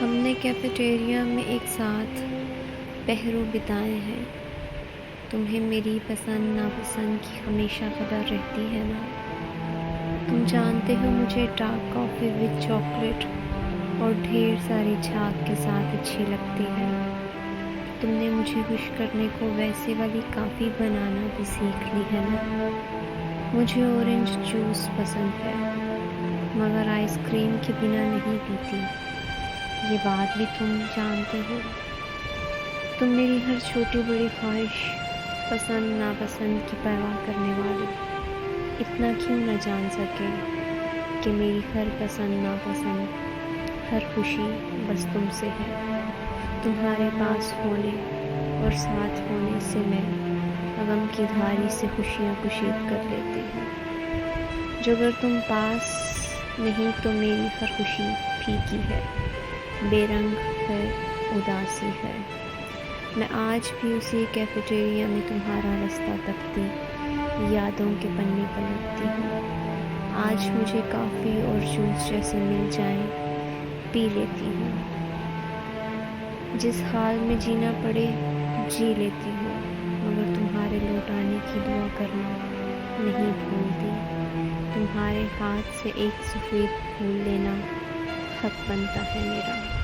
ہم نے کیفیٹیریا میں ایک ساتھ پہرو بتائے ہیں۔ تمہیں میری پسند ناپسند کی ہمیشہ خبر رہتی ہے نا؟ تم جانتے ہو مجھے ڈارک کافی وتھ چاکلیٹ اور ڈھیر ساری جھاگ کے ساتھ اچھی لگتی ہے۔ تم نے مجھے خوش کرنے کو ویسے والی کافی بنانا بھی سیکھ لی ہے نا؟ مجھے اورنج جوس پسند ہے مگر آئس کریم کے بنا نہیں پیتی، یہ بات بھی تم جانتے ہو۔ تم میری ہر چھوٹی بڑی خواہش، پسند ناپسند کی پرواہ کرنے والے اتنا کیوں نہ جان سکے کہ میری ہر پسند ناپسند، ہر خوشی بس تم سے ہے۔ تمہارے پاس ہونے اور ساتھ ہونے سے میں غم کی دھاری سے خوشیاں کشید کر لیتی ہوں۔ جو اگر تم پاس نہیں تو میری ہر خوشی پھیکی ہے، بے رنگ ہے، اداسی ہے۔ میں آج بھی اسی کیفیٹیریا میں تمہارا رستہ تکتی یادوں کے پنے پلٹتی ہوں۔ آج مجھے کافی اور جوس جیسے مل جائیں پی لیتی ہوں۔ جس حال میں جینا پڑے جی لیتی ہوں، مگر تمہارے لوٹ آنے کی دعا کرنا نہیں بھولتی۔ تمہارے ہاتھ سے ایک سفید پھول لینا حق بنتا ہے میرا۔